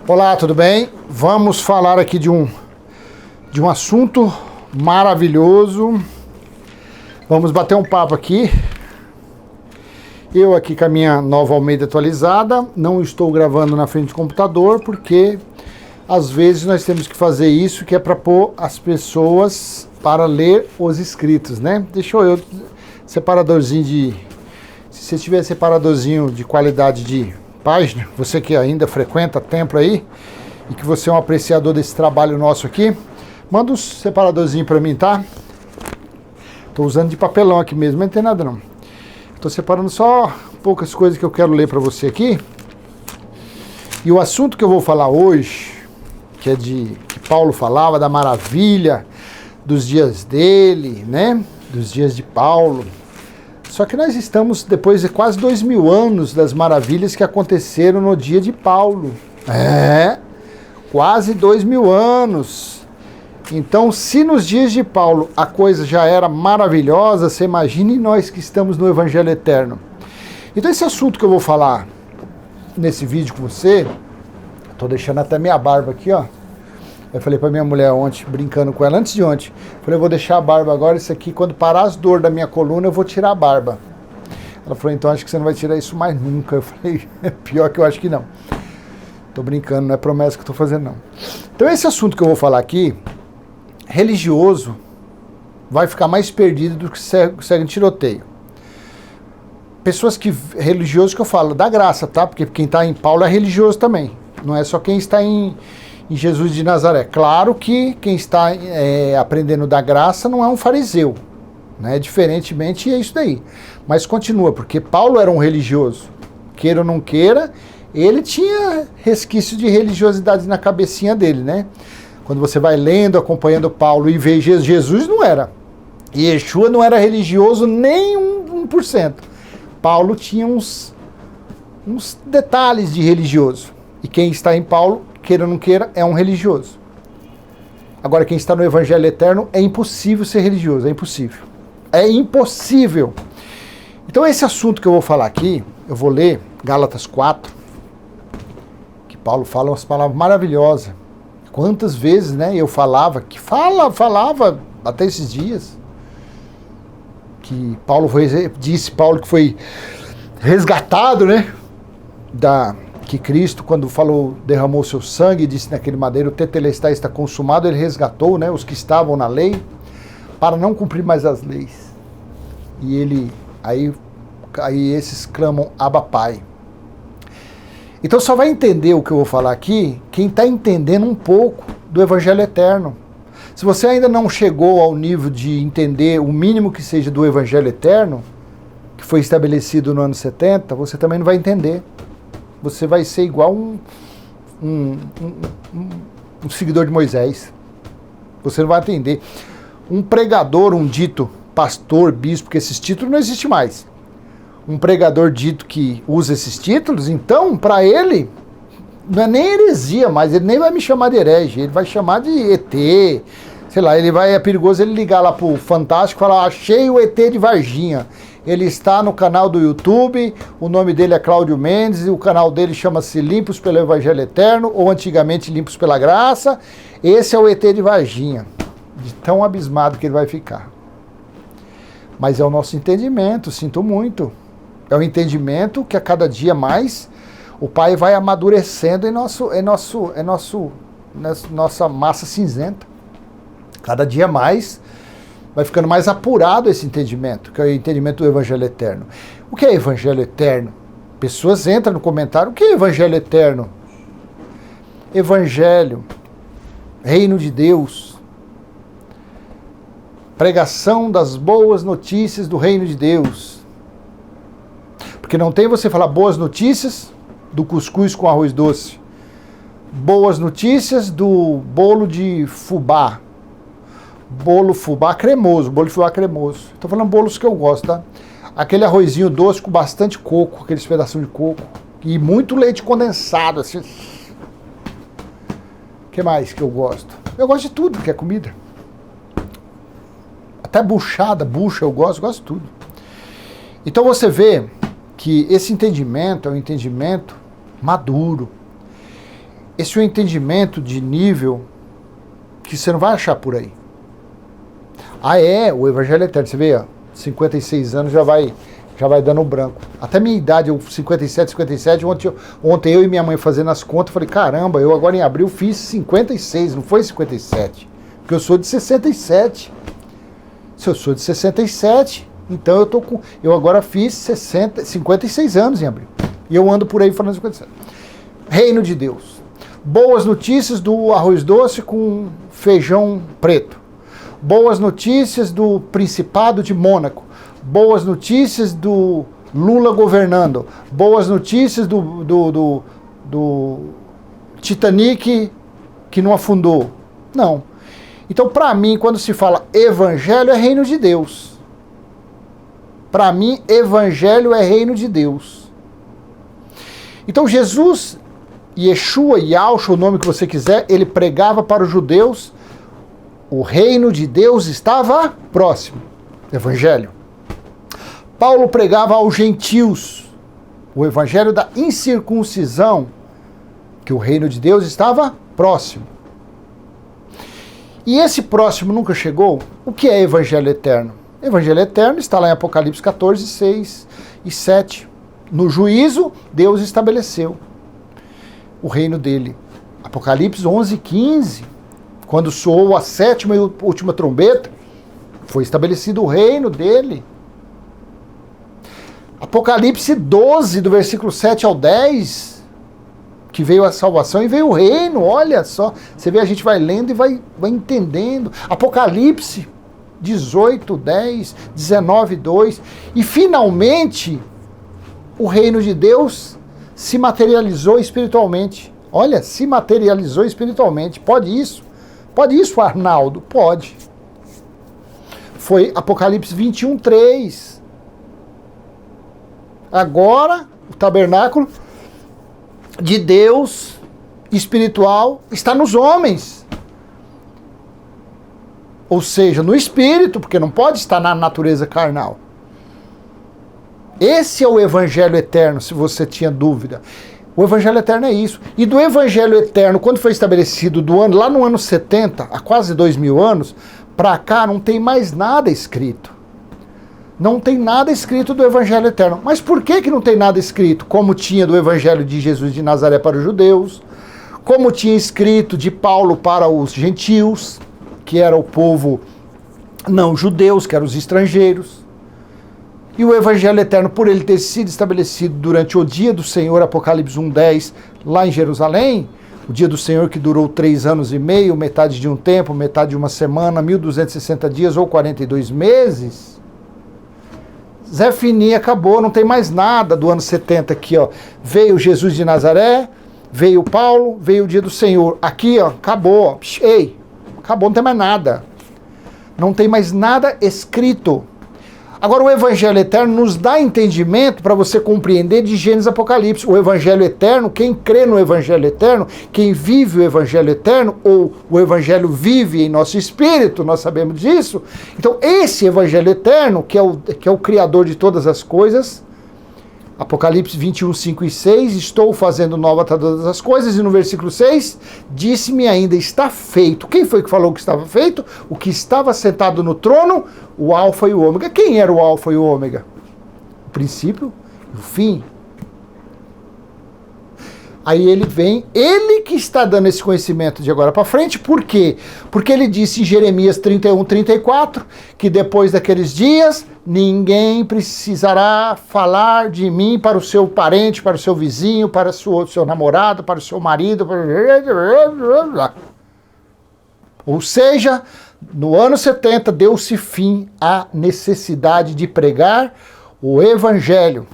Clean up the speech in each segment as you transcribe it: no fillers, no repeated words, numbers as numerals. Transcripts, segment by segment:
Olá, tudo bem? Vamos falar aqui de um assunto maravilhoso. Vamos bater um papo aqui. Eu aqui com a minha nova Almeida atualizada, não estou gravando na frente do computador porque às vezes nós temos que fazer isso, que é para pôr as pessoas para ler os escritos, né? Deixa eu separadorzinho de... Se você tiver separadorzinho de qualidade de página, você que ainda frequenta tempo aí e que você é um apreciador desse trabalho nosso aqui, manda um separadorzinho para mim, tá? Tô usando de papelão aqui mesmo, não tem nada não. Tô separando só poucas coisas que eu quero ler para você aqui. E o assunto que eu vou falar hoje, que é que Paulo falava da maravilha dos dias dele, né? Dos dias de Paulo. Só que nós estamos depois de quase 2000 anos das maravilhas que aconteceram no dia de Paulo. Quase 2000 anos. Então, se nos dias de Paulo a coisa já era maravilhosa, você imagine nós que estamos no Evangelho Eterno. Então, esse assunto que eu vou falar nesse vídeo com você, tô deixando até minha barba aqui, ó. Eu falei pra minha mulher ontem, brincando com ela, antes de ontem, falei, eu vou deixar a barba agora, isso aqui, quando parar as dores da minha coluna, eu vou tirar a barba. Ela falou, então acho que você não vai tirar isso mais nunca. Eu falei, pior que eu acho que não. Tô brincando, não é promessa que eu tô fazendo, não. Então esse assunto que eu vou falar aqui, religioso, vai ficar mais perdido do que segue em tiroteio. Pessoas que, religiosos que eu falo, da graça, tá? Porque quem tá em Paulo é religioso também. Não é só quem está em Jesus de Nazaré. Claro que quem está aprendendo da graça não é um fariseu, né? Diferentemente é isso daí. Mas continua, porque Paulo era um religioso. Queira ou não queira, ele tinha resquício de religiosidade na cabecinha dele, né? Quando você vai lendo, acompanhando Paulo e vê Jesus não era. E Yeshua não era religioso nem 1%. Paulo tinha uns detalhes de religioso. E quem está em Paulo, queira ou não queira, é um religioso. Agora, quem está no Evangelho Eterno, é impossível ser religioso, é impossível. É impossível. Então, esse assunto que eu vou falar aqui, eu vou ler Gálatas 4, que Paulo fala umas palavras maravilhosas. Quantas vezes, né, eu falava até esses dias, que Paulo disse que foi resgatado, né, que Cristo, quando falou, derramou seu sangue, disse naquele madeiro, o tetelestai está consumado, ele resgatou, né, os que estavam na lei, para não cumprir mais as leis. E aí esses clamam, Abba Pai. Então só vai entender o que eu vou falar aqui, quem está entendendo um pouco do Evangelho Eterno. Se você ainda não chegou ao nível de entender o mínimo que seja do Evangelho Eterno, que foi estabelecido no ano 70, você também não vai entender. Você vai ser igual um seguidor de Moisés. Você não vai entender. Um pregador, um dito pastor, bispo, porque esses títulos não existem mais. Um pregador dito que usa esses títulos, então, para ele, não é nem heresia, mas ele nem vai me chamar de herege, ele vai chamar de ET, sei lá, é perigoso ele ligar lá pro Fantástico e falar, achei o ET de Varginha. Ele está no canal do YouTube, o nome dele é Cláudio Mendes, e o canal dele chama-se Limpos pelo Evangelho Eterno, ou antigamente Limpos pela Graça. Esse é o ET de Varginha, de tão abismado que ele vai ficar. Mas é o nosso entendimento, sinto muito. É o entendimento que a cada dia mais o Pai vai amadurecendo em nossa massa cinzenta. Cada dia mais vai ficando mais apurado esse entendimento, que é o entendimento do Evangelho Eterno. O que é Evangelho Eterno? Pessoas entram no comentário, o que é Evangelho Eterno? Evangelho, Reino de Deus, pregação das boas notícias do Reino de Deus. Porque não tem você falar boas notícias do cuscuz com arroz doce, boas notícias do bolo de fubá, bolo fubá cremoso. Estou falando bolos que eu gosto, tá? Aquele arrozinho doce com bastante coco, aqueles pedacinhos de coco. E muito leite condensado, assim. O que mais que eu gosto? Eu gosto de tudo que é comida. Até bucha eu gosto de tudo. Então você vê que esse entendimento é um entendimento maduro. esse é um entendimento de nível que você não vai achar por aí. O Evangelho Eterno, você vê, ó, 56 anos já vai dando branco. Até minha idade, eu 57, ontem eu e minha mãe fazendo as contas, falei, caramba, eu agora em abril fiz 56, não foi 57, porque eu sou de 67. Se eu sou de 67, então eu agora fiz 56 anos em abril. E eu ando por aí falando 57. Reino de Deus. Boas notícias do arroz doce com feijão preto. Boas notícias do Principado de Mônaco. Boas notícias do Lula governando. Boas notícias do Titanic que não afundou. Não. Então, para mim, quando se fala evangelho, é reino de Deus. Para mim, evangelho é reino de Deus. Então, Jesus, Yeshua, Yahshua, o nome que você quiser, ele pregava para os judeus, o reino de Deus estava próximo. Evangelho. Paulo pregava aos gentios, o evangelho da incircuncisão, que o reino de Deus estava próximo. E esse próximo nunca chegou? O que é evangelho eterno? Evangelho eterno está lá em Apocalipse 14, 6 e 7. No juízo, Deus estabeleceu o reino dele. Apocalipse 11, 15. Quando soou a sétima e última trombeta, foi estabelecido o reino dele. Apocalipse 12, do versículo 7 ao 10, que veio a salvação e veio o reino, olha só. Você vê, a gente vai lendo e vai entendendo. Apocalipse 18, 10, 19, 2. E finalmente, o reino de Deus se materializou espiritualmente. Olha, se materializou espiritualmente. Pode isso? Pode isso, Arnaldo? Pode. Foi Apocalipse 21, 3. Agora, o tabernáculo de Deus espiritual está nos homens. Ou seja, no espírito, porque não pode estar na natureza carnal. Esse é o evangelho eterno, se você tinha dúvida. O evangelho eterno é isso. E do evangelho eterno, quando foi estabelecido lá no ano 70, há quase 2000 anos, para cá não tem mais nada escrito. Não tem nada escrito do evangelho eterno. Mas por que não tem nada escrito? Como tinha do evangelho de Jesus de Nazaré para os judeus, como tinha escrito de Paulo para os gentios, que era o povo não judeus, que eram os estrangeiros. E o evangelho eterno, por ele ter sido estabelecido durante o dia do Senhor, Apocalipse 1:10, lá em Jerusalém, o dia do Senhor que durou 3 anos e meio, metade de um tempo, metade de uma semana, 1260 dias ou 42 meses, Zé Fini acabou, não tem mais nada do ano 70 aqui, ó. Veio Jesus de Nazaré, veio Paulo, veio o dia do Senhor. Aqui, ó, acabou. Ei, acabou, não tem mais nada. Não tem mais nada escrito. Agora, o Evangelho Eterno nos dá entendimento para você compreender de Gênesis e Apocalipse. O Evangelho Eterno, quem crê no Evangelho Eterno, quem vive o Evangelho Eterno, ou o Evangelho vive em nosso espírito, nós sabemos disso. Então, esse Evangelho Eterno, que é o Criador de todas as coisas, Apocalipse 21, 5 e 6, estou fazendo nova todas as coisas, e no versículo 6, disse-me ainda, está feito. Quem foi que falou que estava feito? O que estava sentado no trono, o Alfa e o Ômega. Quem era o Alfa e o Ômega? O princípio e o fim. Aí ele vem, ele que está dando esse conhecimento de agora para frente, por quê? Porque ele disse em Jeremias 31, 34, que depois daqueles dias, ninguém precisará falar de mim para o seu parente, para o seu vizinho, para o seu namorado, para o seu marido. Ou seja, no ano 70 deu-se fim à necessidade de pregar o Evangelho.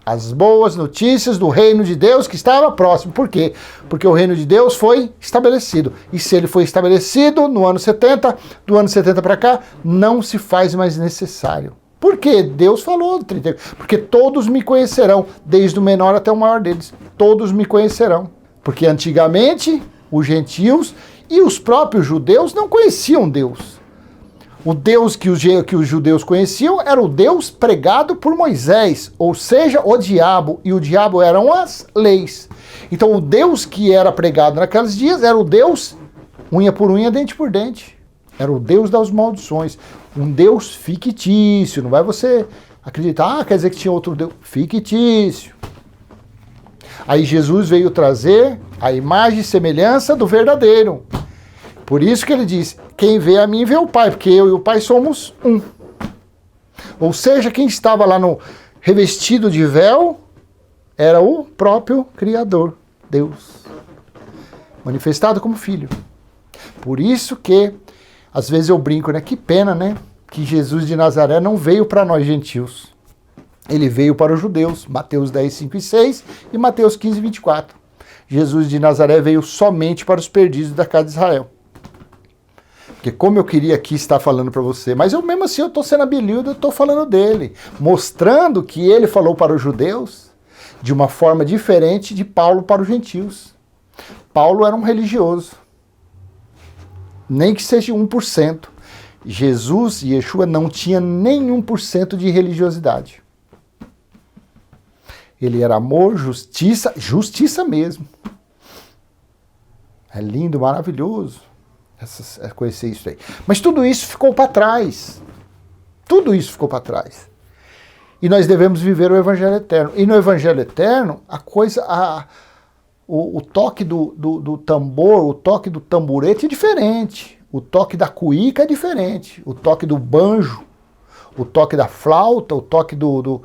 As boas notícias do reino de Deus que estava próximo. Por quê? Porque o reino de Deus foi estabelecido. E se ele foi estabelecido no ano 70, do ano 70 para cá, não se faz mais necessário. Por quê? Deus falou do 30. Porque todos me conhecerão, desde o menor até o maior deles. Todos me conhecerão. Porque antigamente, os gentios e os próprios judeus não conheciam Deus. O Deus que os judeus conheciam era o Deus pregado por Moisés, ou seja, o diabo, e o diabo eram as leis. Então o Deus que era pregado naqueles dias era o Deus unha por unha, dente por dente. Era o Deus das maldições. Um Deus fictício. Não vai você acreditar, quer dizer que tinha outro Deus. Fictício. Aí Jesus veio trazer a imagem e semelhança do verdadeiro. Por isso que ele diz, quem vê a mim vê o Pai, porque eu e o Pai somos um. Ou seja, quem estava lá no revestido de véu era o próprio Criador, Deus, manifestado como Filho. Por isso que, às vezes eu brinco, né? Que pena, né? Que Jesus de Nazaré não veio para nós gentios. Ele veio para os judeus, Mateus 10, 5 e 6 e Mateus 15, 24. Jesus de Nazaré veio somente para os perdidos da casa de Israel. Porque como eu queria aqui estar falando para você, mas eu mesmo assim eu estou sendo abelhudo, eu estou falando dele, mostrando que ele falou para os judeus de uma forma diferente de Paulo para os gentios. Paulo era um religioso, nem que seja 1%. Jesus e Yeshua não tinha nem 1% de religiosidade. Ele era amor, justiça, justiça mesmo. É lindo, maravilhoso conhecer isso aí. Mas tudo isso ficou para trás. Tudo isso ficou para trás. E nós devemos viver o Evangelho Eterno. E no Evangelho Eterno, a coisa, o toque do tambor, o toque do tamborete é diferente. O toque da cuíca é diferente. O toque do banjo, o toque da flauta, o toque do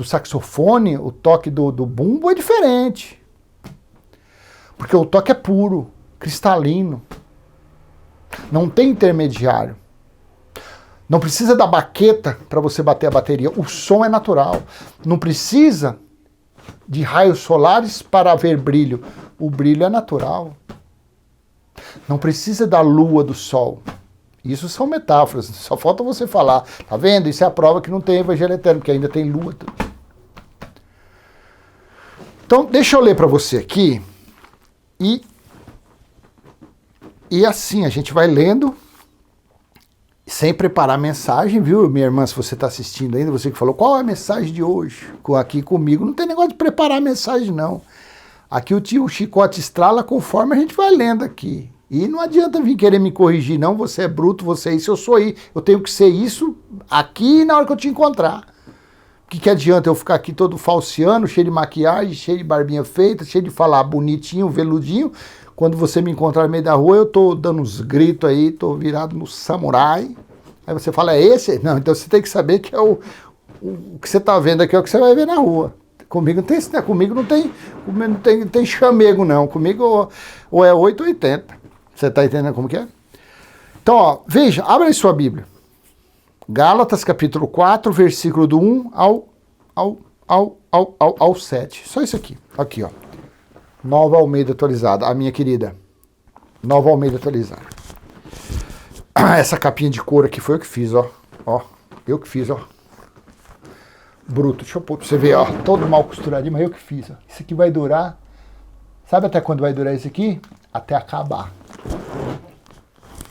saxofone, o toque do bumbo é diferente. Porque o toque é puro, cristalino. Não tem intermediário. Não precisa da baqueta para você bater a bateria. O som é natural. Não precisa de raios solares para haver brilho. O brilho é natural. Não precisa da lua, do sol. Isso são metáforas. Só falta você falar. Tá vendo? Isso é a prova que não tem Evangelho Eterno, porque ainda tem lua. Então, deixa eu ler para você aqui. E assim, a gente vai lendo, sem preparar a mensagem, viu, minha irmã, se você está assistindo ainda, você que falou, qual é a mensagem de hoje? Aqui comigo, não tem negócio de preparar a mensagem, não. Aqui o chicote estrala conforme a gente vai lendo aqui. E não adianta vir querer me corrigir, não, você é bruto, você é isso, eu sou isso. Eu tenho que ser isso aqui na hora que eu te encontrar. O que adianta eu ficar aqui todo falseando, cheio de maquiagem, cheio de barbinha feita, cheio de falar bonitinho, veludinho. Quando você me encontrar no meio da rua, eu tô dando uns gritos aí, tô virado no samurai. Aí você fala, é esse? Não, então você tem que saber que é o que você tá vendo aqui é o que você vai ver na rua. Comigo não tem isso, né? Comigo não tem chamego, não. Comigo ou é 8 ou 80. Você tá entendendo como que é? Então, ó, veja, abra aí sua Bíblia. Gálatas, capítulo 4, versículo do 1 ao 7. Só isso aqui. Aqui, ó. Nova Almeida atualizada, a minha querida. Nova Almeida atualizada. Essa capinha de couro aqui foi eu que fiz, ó. Ó, eu que fiz, ó. Bruto, deixa eu pôr pra você ver, ó. Todo mal costuradinho, mas eu que fiz, ó. Isso aqui vai durar. Sabe até quando vai durar isso aqui? Até acabar.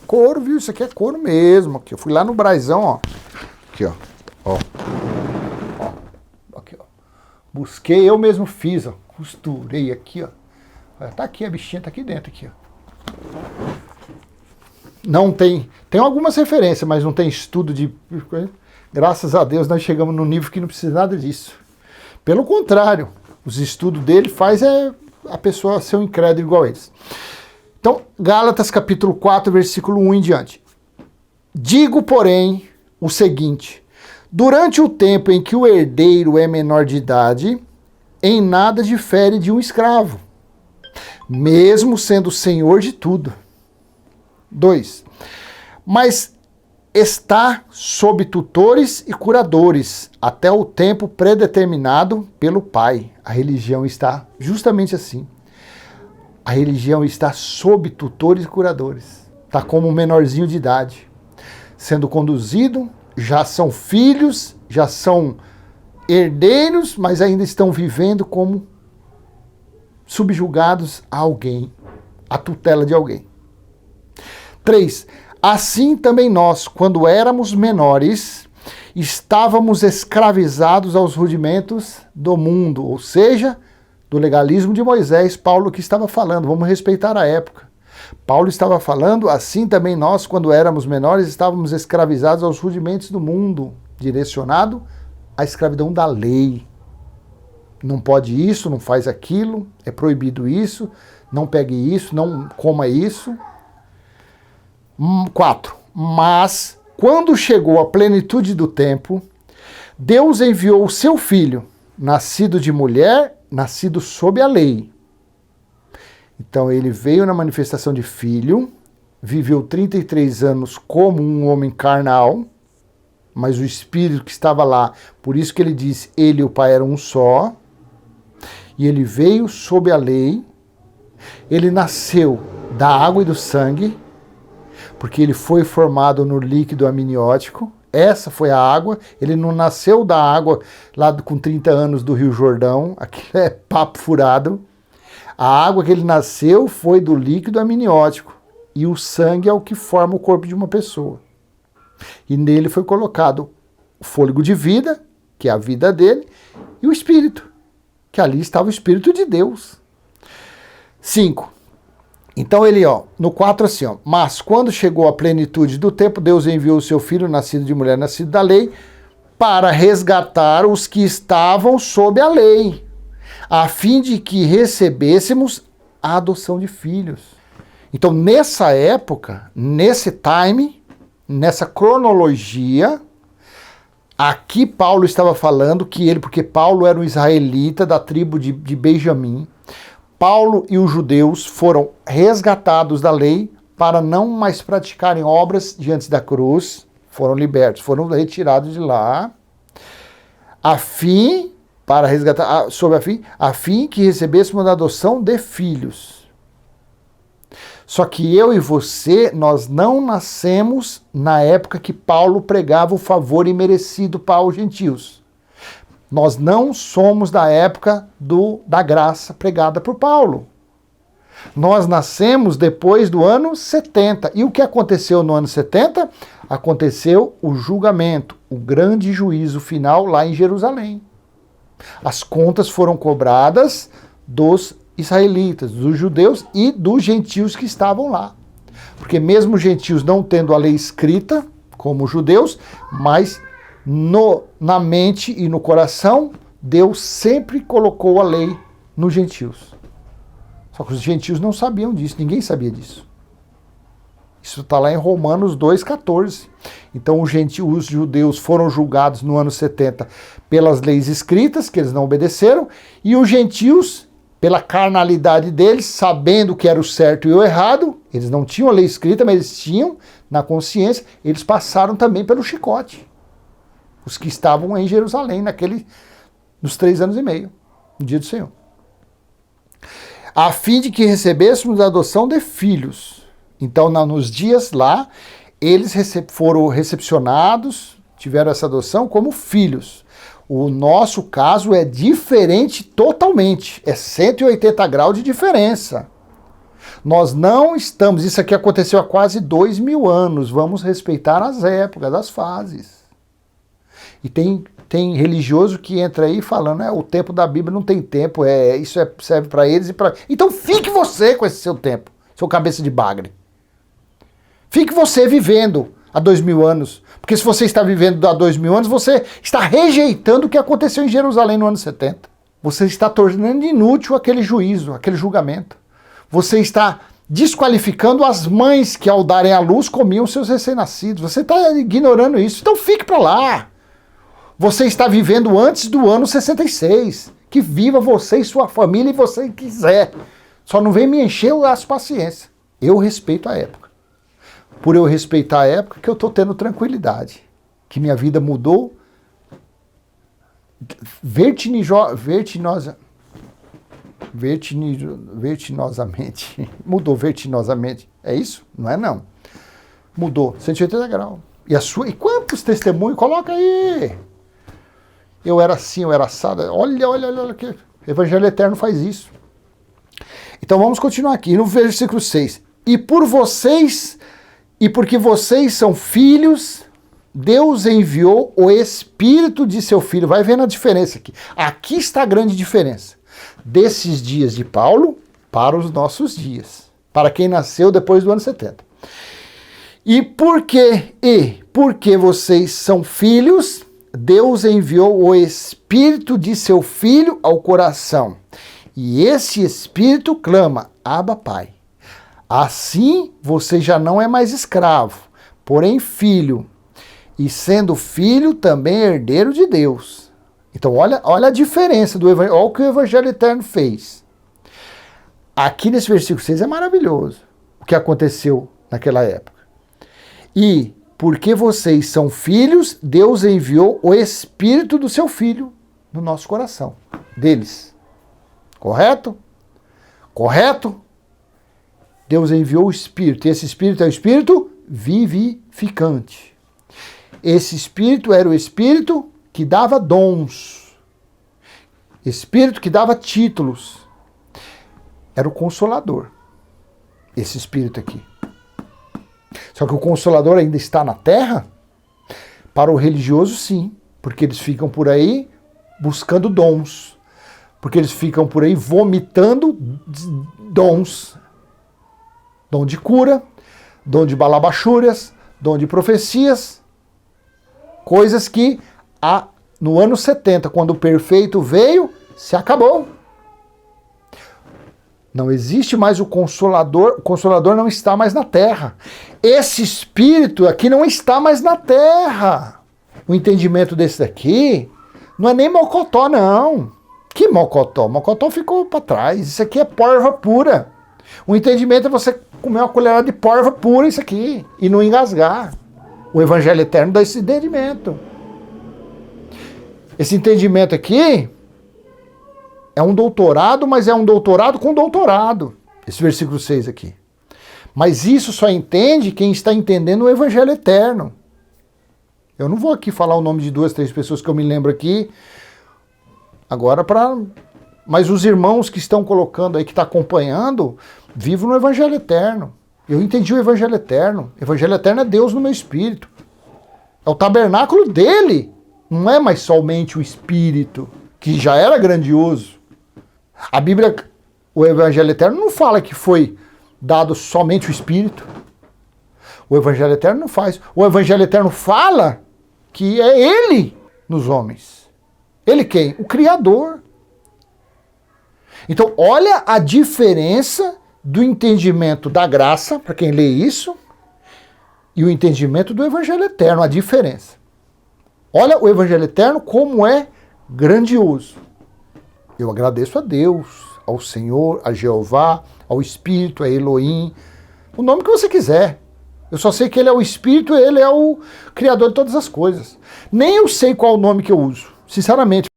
Couro, viu? Isso aqui é couro mesmo. Aqui, eu fui lá no Braizão, ó. Aqui, ó. Ó. Ó. Aqui, ó. Busquei, eu mesmo fiz, ó. Costurei aqui, ó. Tá aqui, a bichinha tá aqui dentro, aqui, ó. Não tem... Tem algumas referências, mas não tem estudo de... Graças a Deus nós chegamos num nível que não precisa nada disso. Pelo contrário, os estudos dele faz a pessoa ser um incrédulo igual a eles. Então, Gálatas capítulo 4, versículo 1 em diante. Digo, porém, o seguinte: durante o tempo em que o herdeiro é menor de idade, em nada difere de um escravo, mesmo sendo senhor de tudo. 2. Mas está sob tutores e curadores, até o tempo predeterminado pelo Pai. A religião está justamente assim. A religião está sob tutores e curadores. Está como um menorzinho de idade. Sendo conduzido, já são filhos, já são herdeiros, mas ainda estão vivendo como subjugados a alguém, a tutela de alguém. 3. Assim também nós, quando éramos menores, estávamos escravizados aos rudimentos do mundo, ou seja, do legalismo de Moisés, Paulo que estava falando, vamos respeitar a época. Paulo estava falando, assim também nós, quando éramos menores, estávamos escravizados aos rudimentos do mundo, direcionado à escravidão da lei. Não pode isso, não faz aquilo, é proibido isso, não pegue isso, não coma isso. 4. Mas, quando chegou a plenitude do tempo, Deus enviou o seu filho, nascido de mulher, nascido sob a lei. Então ele veio na manifestação de filho, viveu 33 anos como um homem carnal, mas o Espírito que estava lá, por isso que ele diz, ele e o Pai eram um só, e ele veio sob a lei, ele nasceu da água e do sangue, porque ele foi formado no líquido amniótico, essa foi a água, ele não nasceu da água lá com 30 anos do Rio Jordão, aquilo é papo furado. A água que ele nasceu foi do líquido amniótico, e o sangue é o que forma o corpo de uma pessoa. E nele foi colocado o fôlego de vida, que é a vida dele, e o Espírito, que ali estava o Espírito de Deus. 5. Então ele, no 4 assim, mas quando chegou a plenitude do tempo, Deus enviou o seu filho, nascido de mulher, nascido da lei, para resgatar os que estavam sob a lei, a fim de que recebêssemos a adoção de filhos. Então, nessa época, nesse time, nessa cronologia, aqui Paulo estava falando que porque Paulo era um israelita da tribo de Benjamim, Paulo e os judeus foram resgatados da lei para não mais praticarem obras diante da cruz, foram libertos, foram retirados de lá, a fim que recebêssemos a adoção de filhos. Só que eu e você, nós não nascemos na época que Paulo pregava o favor imerecido para os gentios. Nós não somos da época da graça pregada por Paulo. Nós nascemos depois do ano 70. E o que aconteceu no ano 70? Aconteceu o julgamento, o grande juízo final lá em Jerusalém. As contas foram cobradas dos israelitas, dos judeus e dos gentios que estavam lá. Porque mesmo os gentios não tendo a lei escrita, como os judeus, mas na mente e no coração, Deus sempre colocou a lei nos gentios. Só que os gentios não sabiam disso, ninguém sabia disso. Isso está lá em Romanos 2,14. Então os judeus foram julgados no ano 70 pelas leis escritas, que eles não obedeceram, e os gentios, pela carnalidade deles, sabendo que era o certo e o errado, eles não tinham a lei escrita, mas eles tinham na consciência, eles passaram também pelo chicote. Os que estavam em Jerusalém nos 3 anos e meio, no dia do Senhor. A fim de que recebêssemos a adoção de filhos. Então, nos dias lá, eles foram recepcionados, tiveram essa adoção como filhos. O nosso caso é diferente totalmente, é 180 graus de diferença. Nós não estamos, isso aqui aconteceu há quase 2000 anos, vamos respeitar as épocas, as fases. E tem religioso que entra aí falando, o tempo da Bíblia não tem tempo, serve para eles e para... Então fique você com esse seu tempo, seu cabeça de bagre. Fique você vivendo há 2000 anos. Porque se você está vivendo há 2000 anos, você está rejeitando o que aconteceu em Jerusalém no ano 70. Você está tornando inútil aquele juízo, aquele julgamento. Você está desqualificando as mães que ao darem à luz comiam seus recém-nascidos. Você está ignorando isso. Então fique para lá. Você está vivendo antes do ano 66. Que viva você e sua família e você quiser. Só não vem me encher as paciências. Eu respeito a época. Por eu respeitar a época que eu estou tendo tranquilidade. Que minha vida mudou vertiginosamente. Mudou vertiginosamente. É isso? Não é não. Mudou 180 graus. E quantos testemunhos? Coloca aí. Eu era assim, eu era assado. Olha que Evangelho Eterno faz isso. Então vamos continuar aqui no versículo 6. E porque vocês são filhos, Deus enviou o Espírito de seu Filho. Vai vendo a diferença aqui. Aqui está a grande diferença. desses dias de Paulo para os nossos dias, para quem nasceu depois do ano 70. Porque vocês são filhos, Deus enviou o Espírito de seu Filho ao coração. E esse Espírito clama, Abba, Pai. Assim você já não é mais escravo, porém filho. E sendo filho, também herdeiro de Deus. Então olha a diferença do Evangelho, olha o que o Evangelho Eterno fez. Aqui nesse versículo 6 é maravilhoso o que aconteceu naquela época. E porque vocês são filhos, Deus enviou o Espírito do seu Filho no nosso coração, deles. Correto? Correto? Deus enviou o Espírito, e esse Espírito é o Espírito vivificante. Esse Espírito era o Espírito que dava dons, Espírito que dava títulos. Era o Consolador, esse Espírito aqui. Só que o Consolador ainda está na terra? Para o religioso, sim, porque eles ficam por aí buscando dons, porque eles ficam por aí vomitando dons. Dom de cura, dom de balabachúrias, dom de profecias, coisas que no ano 70, quando o perfeito veio, se acabou. Não existe mais o Consolador não está mais na terra. Esse Espírito aqui não está mais na terra. O entendimento desse daqui não é nem mocotó, não. Que mocotó? Mocotó ficou para trás. Isso aqui é porva pura. O entendimento é você comer uma colherada de porva pura, isso aqui, e não engasgar. O Evangelho Eterno dá esse entendimento. Esse entendimento aqui é um doutorado, mas é um doutorado com doutorado. Esse versículo 6 aqui. Mas isso só entende quem está entendendo o Evangelho Eterno. Eu não vou aqui falar o nome de 2, 3 pessoas que eu me lembro aqui. Agora mas os irmãos que estão colocando aí, que estão acompanhando, vivem no Evangelho Eterno. Eu entendi o Evangelho Eterno. O Evangelho Eterno é Deus no meu espírito. É o tabernáculo dele. Não é mais somente o Espírito, que já era grandioso. A Bíblia, o Evangelho Eterno não fala que foi dado somente o Espírito. O Evangelho Eterno não faz. O Evangelho Eterno fala que é Ele nos homens. Ele quem? O Criador. Então, olha a diferença do entendimento da graça, para quem lê isso, e o entendimento do Evangelho Eterno, a diferença. Olha o Evangelho Eterno como é grandioso. Eu agradeço a Deus, ao Senhor, a Jeová, ao Espírito, a Elohim, o nome que você quiser. Eu só sei que Ele é o Espírito, Ele é o Criador de todas as coisas. Nem eu sei qual o nome que eu uso, sinceramente.